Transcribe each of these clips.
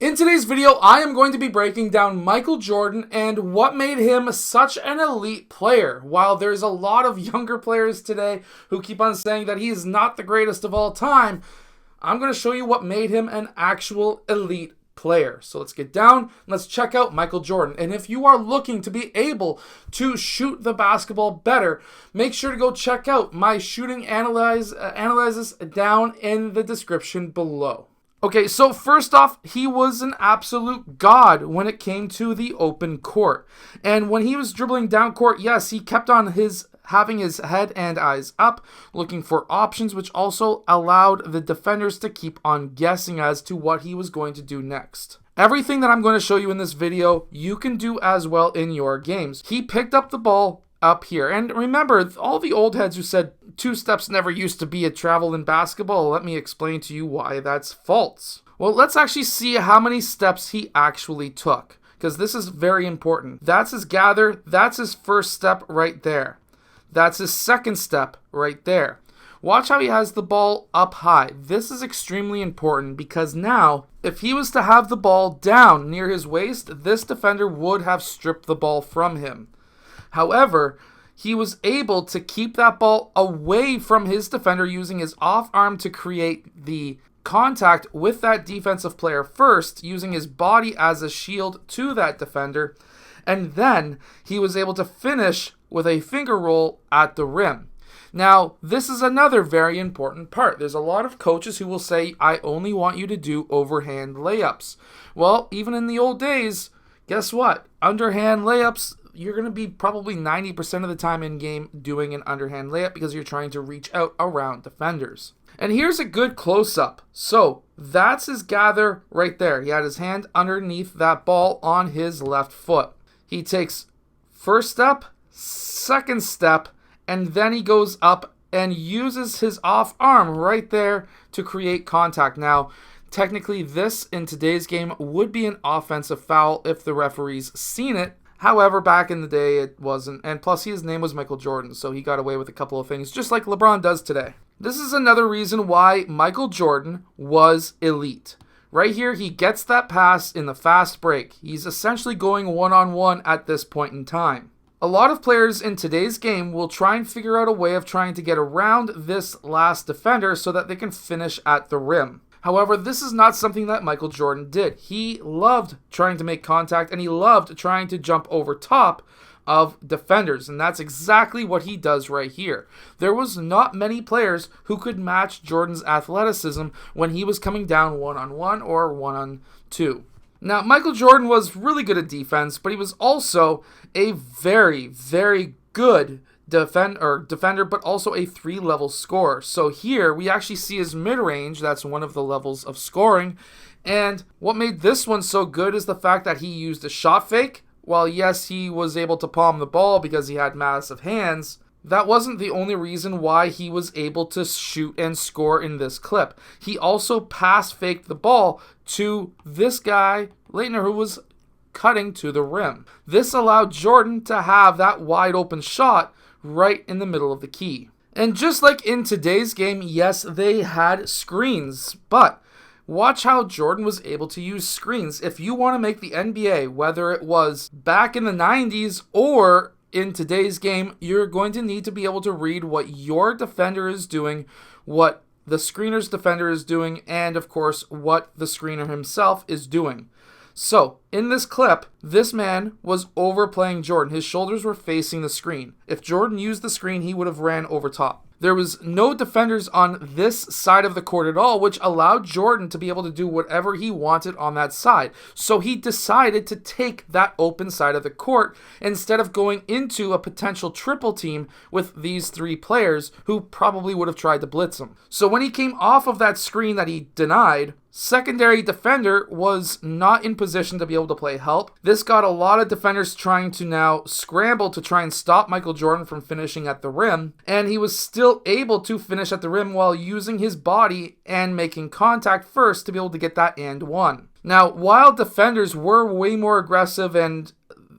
In today's video, I am going to be breaking down Michael Jordan and what made him such an elite player. While there's a lot of younger players today who keep on saying that he is not the greatest of all time, I'm going to show you what made him an actual elite player. So let's get down and let's check out Michael Jordan. And if you are looking to be able to shoot the basketball better, make sure to go check out my shooting analysis down in the description below. Okay, so first off, he was an absolute god when it came to the open court. And when he was dribbling down court, yes, he kept on having his head and eyes up, looking for options, which also allowed the defenders to keep on guessing as to what he was going to do next. Everything that I'm going to show you in this video, you can do as well in your games. He picked up the ball up here. And remember, all the old heads who said 2 steps never used to be a travel in basketball, let me explain to you why that's false. Well, let's actually see how many steps he actually took, because this is very important. That's his gather. That's his first step right there. That's his second step right there. Watch how he has the ball up high. This is extremely important because now, if he was to have the ball down near his waist, this defender would have stripped the ball from him. However, he was able to keep that ball away from his defender using his off arm to create the contact with that defensive player first, using his body as a shield to that defender, and then he was able to finish with a finger roll at the rim. Now, this is another very important part. There's a lot of coaches who will say, I only want you to do overhand layups. Well, even in the old days, guess what? Underhand layups, you're going to be probably 90% of the time in game doing an underhand layup because you're trying to reach out around defenders. And here's a good close-up. So that's his gather right there. He had his hand underneath that ball on his left foot. He takes first step, second step, and then he goes up and uses his off arm right there to create contact. Now, technically this in today's game would be an offensive foul if the referees seen it. However, back in the day, it wasn't. And plus, his name was Michael Jordan, so he got away with a couple of things, just like LeBron does today. This is another reason why Michael Jordan was elite. Right here, he gets that pass in the fast break. He's essentially going one-on-one at this point in time. A lot of players in today's game will try and figure out a way of trying to get around this last defender so that they can finish at the rim. However, this is not something that Michael Jordan did. He loved trying to make contact and he loved trying to jump over top of defenders, and that's exactly what he does right here. There was not many players who could match Jordan's athleticism when he was coming down one-on-one or one-on-two. Now, Michael Jordan was really good at defense, but he was also a very, very good defender, but also a 3-level scorer. So here we actually see his mid-range. That's one of the levels of scoring. And what made this one so good is the fact that he used a shot fake. While yes, he was able to palm the ball because he had massive hands, that wasn't the only reason why he was able to shoot and score in this clip. He also pass faked the ball to this guy, Leitner, who was cutting to the rim. This allowed Jordan to have that wide open shot right in the middle of the key. And just like in today's game, yes, they had screens, but watch how Jordan was able to use screens. If you want to make the NBA, whether it was back in the 90s or in today's game, you're going to need to be able to read what your defender is doing, what the screener's defender is doing, and of course, what the screener himself is doing. So, in this clip, this man was overplaying Jordan. His shoulders were facing the screen. If Jordan used the screen, he would have ran over top. There was no defenders on this side of the court at all, which allowed Jordan to be able to do whatever he wanted on that side. So he decided to take that open side of the court instead of going into a potential triple team with these 3 players who probably would have tried to blitz him. So when he came off of that screen that he denied, secondary defender was not in position to be able to play help. This got a lot of defenders trying to now scramble to try and stop Michael Jordan from finishing at the rim, and he was still able to finish at the rim while using his body and making contact first to be able to get that and one. Now, while defenders were way more aggressive and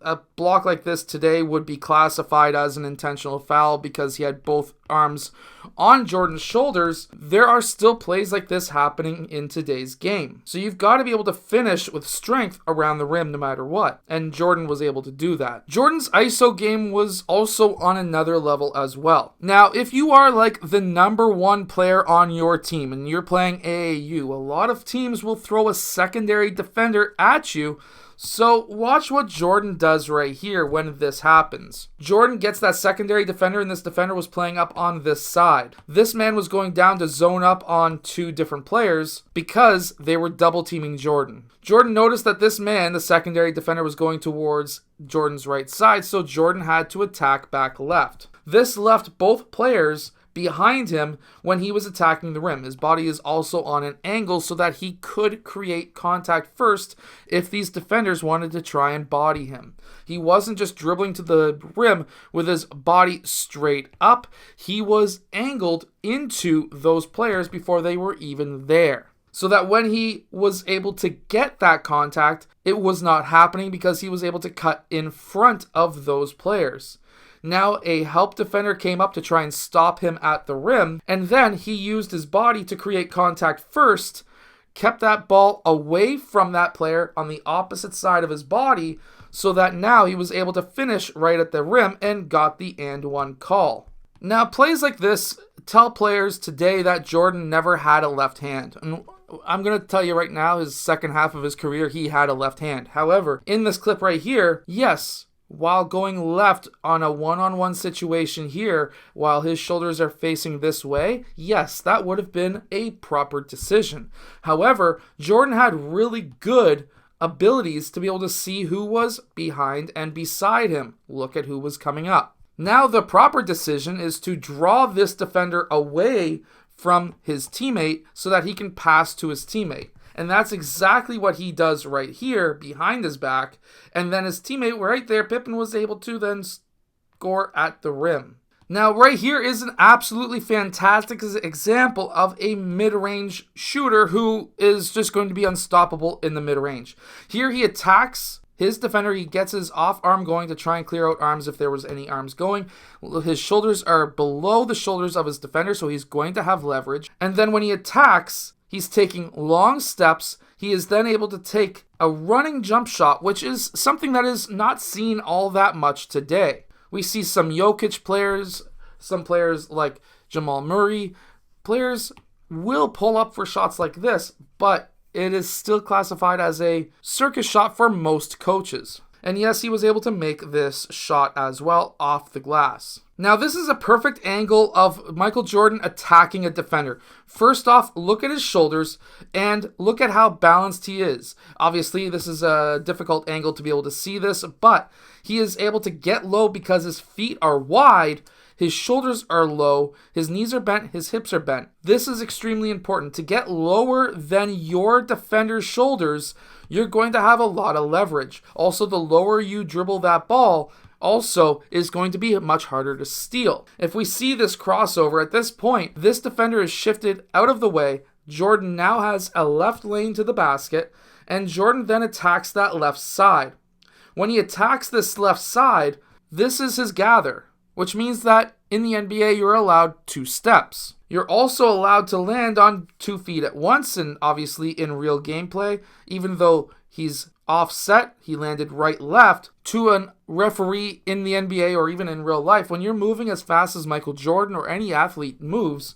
a block like this today would be classified as an intentional foul because he had both arms on Jordan's shoulders, there are still plays like this happening in today's game. So you've got to be able to finish with strength around the rim no matter what. And Jordan was able to do that. Jordan's ISO game was also on another level as well. Now, if you are like the number one player on your team and you're playing AAU, a lot of teams will throw a secondary defender at you. So watch what Jordan does right here when this happens. Jordan gets that secondary defender, and this defender was playing up on this side. This man was going down to zone up on two different players because they were double teaming Jordan. Jordan noticed that this man, the secondary defender, was going towards Jordan's right side, so Jordan had to attack back left. This left both players behind him when he was attacking the rim. His body is also on an angle so that he could create contact first if these defenders wanted to try and body him. He wasn't just dribbling to the rim with his body straight up. He was angled into those players before they were even there. So that when he was able to get that contact, it was not happening because he was able to cut in front of those players. Now a help defender came up to try and stop him at the rim, and then he used his body to create contact first, kept that ball away from that player on the opposite side of his body, so that now he was able to finish right at the rim and got the and one call. Now plays like this tell players today that Jordan never had a left hand. And I'm going to tell you right now, his second half of his career, he had a left hand. However, in this clip right here, yes, while going left on a one-on-one situation here, while his shoulders are facing this way, yes, that would have been a proper decision. However, Jordan had really good abilities to be able to see who was behind and beside him. Look at who was coming up. Now the proper decision is to draw this defender away from his teammate so that he can pass to his teammate. And that's exactly what he does right here behind his back. And then his teammate right there, Pippen, was able to then score at the rim. Now right here is an absolutely fantastic example of a mid-range shooter who is just going to be unstoppable in the mid-range. Here he attacks his defender. He gets his off arm going to try and clear out arms if there was any arms going. His shoulders are below the shoulders of his defender, so he's going to have leverage. And then when he attacks, he's taking long steps. He is then able to take a running jump shot, which is something that is not seen all that much today. We see some Jokic players, some players like Jamal Murray. Players will pull up for shots like this, but it is still classified as a circus shot for most coaches. And yes, he was able to make this shot as well off the glass. Now this is a perfect angle of Michael Jordan attacking a defender. First off, look at his shoulders and look at how balanced he is. Obviously, this is a difficult angle to be able to see this, but he is able to get low because his feet are wide, his shoulders are low, his knees are bent, his hips are bent. This is extremely important. To get lower than your defender's shoulders, you're going to have a lot of leverage. Also, the lower you dribble that ball, also is going to be much harder to steal. If we see this crossover at this point, this defender is shifted out of the way. Jordan now has a left lane to the basket, and Jordan then attacks that left side. When he attacks this left side, this is his gather, which means that in the NBA you're allowed 2 steps. You're also allowed to land on 2 feet at once, and obviously in real gameplay, even though he's offset, he landed right-left, to a referee in the NBA or even in real life, when you're moving as fast as Michael Jordan or any athlete moves,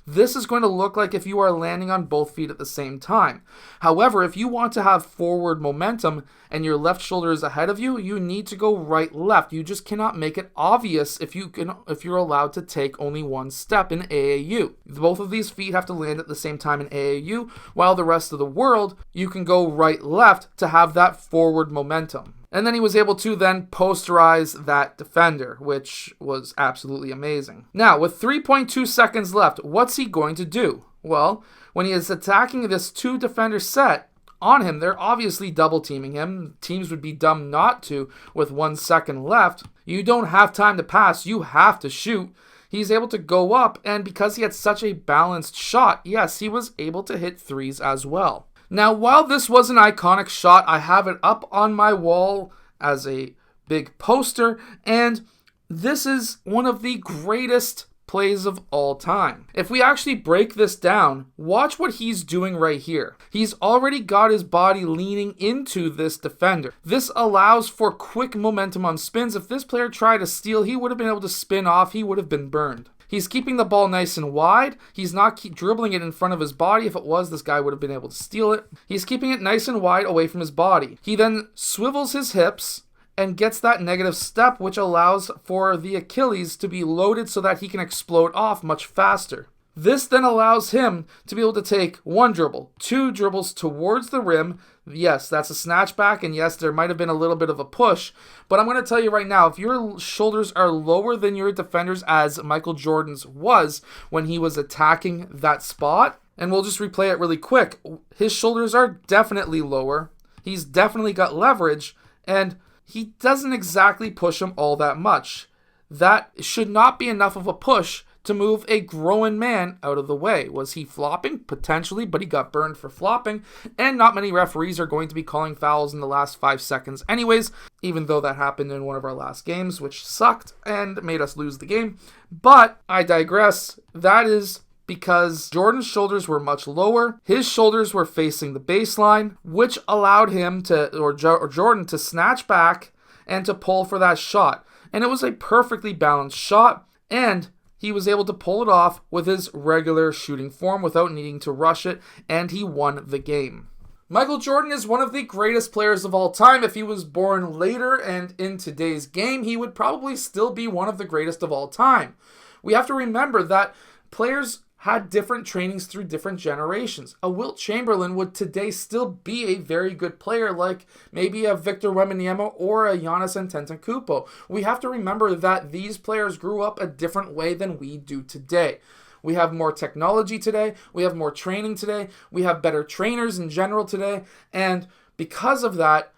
this is going to look like if you are landing on both feet at the same time. However, if you want to have forward momentum and your left shoulder is ahead of you, you need to go right-left. You just cannot make it obvious if you're allowed to take only 1 step in AAU. Both of these feet have to land at the same time in AAU, while the rest of the world, you can go right-left to have that forward momentum. And then he was able to then posterize that defender, which was absolutely amazing. Now, with 3.2 seconds left, what's he going to do? Well, when he is attacking this 2-defender set on him, they're obviously double teaming him. Teams would be dumb not to with 1 second left. You don't have time to pass. You have to shoot. He's able to go up, and because he had such a balanced shot, yes, he was able to hit threes as well. Now, while this was an iconic shot, I have it up on my wall as a big poster, and this is one of the greatest plays of all time. If we actually break this down, watch what he's doing right here. He's already got his body leaning into this defender. This allows for quick momentum on spins. If this player tried to steal, he would have been able to spin off. He would have been burned. He's keeping the ball nice and wide. He's not dribbling it in front of his body. If it was, this guy would have been able to steal it. He's keeping it nice and wide away from his body. He then swivels his hips and gets that negative step, which allows for the Achilles to be loaded so that he can explode off much faster. This then allows him to be able to take 1 dribble, 2 dribbles towards the rim. Yes, that's a snatch back, and yes, there might have been a little bit of a push, but I'm going to tell you right now, if your shoulders are lower than your defender's, as Michael Jordan's was when he was attacking that spot, and we'll just replay it really quick, his shoulders are definitely lower. He's definitely got leverage, and he doesn't exactly push him all that much. That should not be enough of a push to move a grown man out of the way. Was he flopping? Potentially, but he got burned for flopping, and not many referees are going to be calling fouls in the last 5 seconds anyways, even though that happened in one of our last games, which sucked and made us lose the game. But I digress. That is because Jordan's shoulders were much lower. His shoulders were facing the baseline, which allowed him to, or Jordan, to snatch back and to pull for that shot. And it was a perfectly balanced shot, and he was able to pull it off with his regular shooting form without needing to rush it, and he won the game. Michael Jordan is one of the greatest players of all time. If he was born later and in today's game, he would probably still be one of the greatest of all time. We have to remember that players had different trainings through different generations. A Wilt Chamberlain would today still be a very good player, like maybe a Victor Wembanyama or a Giannis Antetokounmpo. We have to remember that these players grew up a different way than we do today. We have more technology today, we have more training today, we have better trainers in general today, and because of that,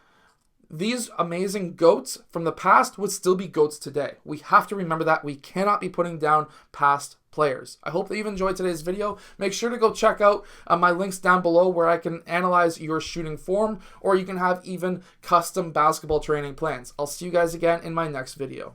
these amazing GOATs from the past would still be GOATs today. We have to remember that. We cannot be putting down past players. I hope that you've enjoyed today's video. Make sure to go check out my links down below where I can analyze your shooting form, or you can have even custom basketball training plans. I'll see you guys again in my next video.